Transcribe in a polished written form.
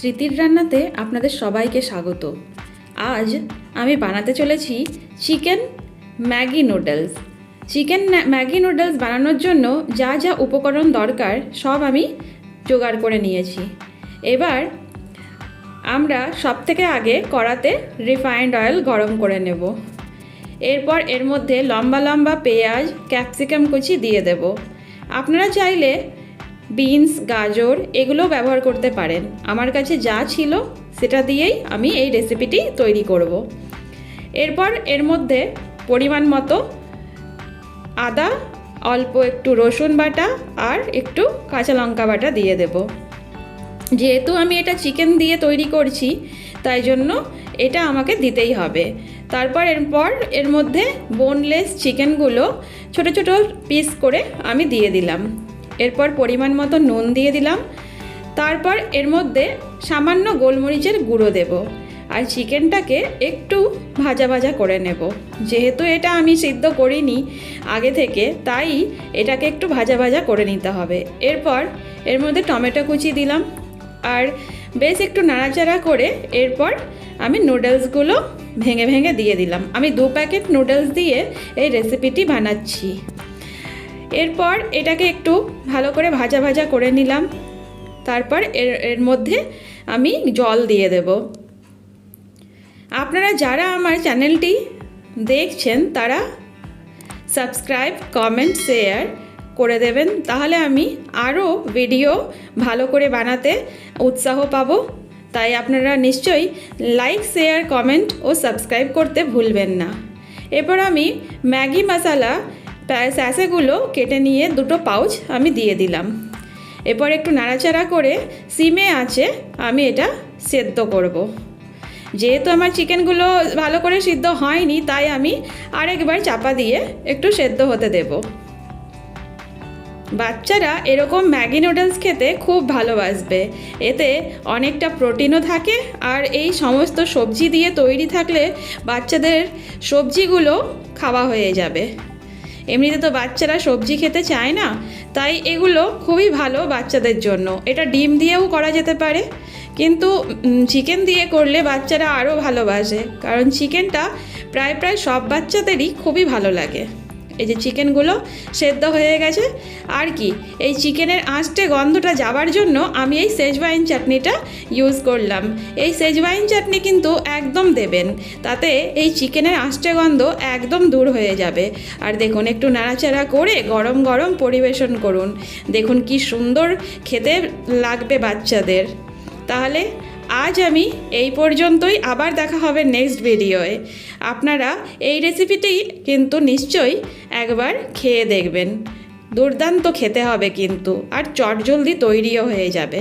স্মৃতির রান্নাতে আপনাদের সবাইকে স্বাগত। আজ আমি বানাতে চলেছি chicken Maggi noodles. Chicken Maggi noodles বানানোর জন্য যা যা উপকরণ দরকার সব আমি জোগাড় করে নিয়েছি। এবার আমরা সবথেকে আগে কড়াতে রিফাইন্ড অয়েল গরম করে নেব। এরপর এর মধ্যে লম্বা লম্বা পেঁয়াজ, ক্যাপসিকাম কুচি দিয়ে দেব। আপনারা চাইলে বিনস, গাজর এগুলো ব্যবহার করতে পারেন। আমার কাছে যা ছিল সেটা দিয়েই আমি এই রেসিপিটি তৈরি করব। এরপর এর মধ্যে পরিমাণ মতো আদা, অল্প একটু রসুন বাটা আর একটু কাঁচা লঙ্কা বাটা দিয়ে দেব। যেহেতু আমি এটা চিকেন দিয়ে তৈরি করছি তাই জন্য এটা আমাকে দিতেই হবে। তারপর এর মধ্যে বোনলেস চিকেনগুলো ছোট ছোট পিস করে আমি দিয়ে দিলাম। এরপর পরিমাণ মতো নুন দিয়ে দিলাম। তারপর এর মধ্যে সামান্য গোলমরিচের গুঁড়ো দেব আর চিকেনটাকে একটু ভাজা ভাজা করে নেব। যেহেতু এটা আমি সিদ্ধ করিনি আগে থেকে তাই এটাকে একটু ভাজা ভাজা করে নিতে হবে। এরপর এর মধ্যে টমেটো কুচি দিলাম আর বেশ একটু নাড়াচাড়া করে এরপর আমি নুডলসগুলো ভেঙে ভেঙে দিয়ে দিলাম। আমি 2 প্যাকেট নুডলস দিয়ে এই রেসিপিটি বানাচ্ছি। এরপর এটাকে একটু ভালো করে ভাজা ভাজা করে নিলাম। তারপর এর মধ্যে আমি জল দিয়ে দেব। আপনারা যারা আমার চ্যানেলটি দেখছেন তারা সাবস্ক্রাইব, কমেন্ট, শেয়ার করে দেবেন, তাহলে আমি আরও ভিডিও ভালো করে বানাতে উৎসাহ পাবো। তাই আপনারা নিশ্চয়ই লাইক, শেয়ার, কমেন্ট ও সাবস্ক্রাইব করতে ভুলবেন না। এরপর আমি ম্যাগি মশলা স্যাশেগুলো কেটে নিয়ে 2টো পাউচ আমি দিয়ে দিলাম। এরপর একটু নাড়াচাড়া করে সিমে আঁচে আমি এটা সেদ্ধ করব। যেহেতু আমার চিকেনগুলো ভালো করে সিদ্ধ হয়নি তাই আমি আরেকবার চাপা দিয়ে একটু সেদ্ধ হতে দেব। বাচ্চারা এরকম ম্যাগি নুডলস খেতে খুব ভালোবাসবে। এতে অনেকটা প্রোটিনও থাকে আর এই সমস্ত সবজি দিয়ে তৈরি থাকলে বাচ্চাদের সবজিগুলো খাওয়া হয়ে যাবে। এমনিতে তো বাচ্চারা সবজি খেতে চায় না, তাই এগুলো খুবই ভালো বাচ্চাদের জন্য। এটা ডিম দিয়েও করা যেতে পারে, কিন্তু চিকেন দিয়ে করলে বাচ্চারা আরও ভালোবাসে, কারণ চিকেনটা প্রায় সব বাচ্চাদেরই খুবই ভালো লাগে। এই যে চিকেনগুলো সেদ্ধ হয়ে গেছে। আর কি, এই চিকেনের আঁচটে গন্ধটা যাবার জন্য আমি এই শেজওয়াইন চাটনিটা ইউজ করলাম। এই শেজওয়াইন চাটনি কিন্তু একদম দেবেন, তাতে এই চিকেনের আঁচটে গন্ধ একদম দূর হয়ে যাবে। আর দেখুন, একটু নাড়াচাড়া করে গরম গরম পরিবেশন করুন। দেখুন কি সুন্দর খেতে লাগবে বাচ্চাদের। তাহলে আজ আমি এই পর্যন্তই, আবার দেখা হবে নেক্সট ভিডিওয়ে। আপনারা এই রেসিপিটি কিন্তু নিশ্চয়ই একবার খেয়ে দেখবেন। দুর্দান্ত খেতে হবে কিন্তু, আর চটজলদি তৈরিও হয়ে যাবে।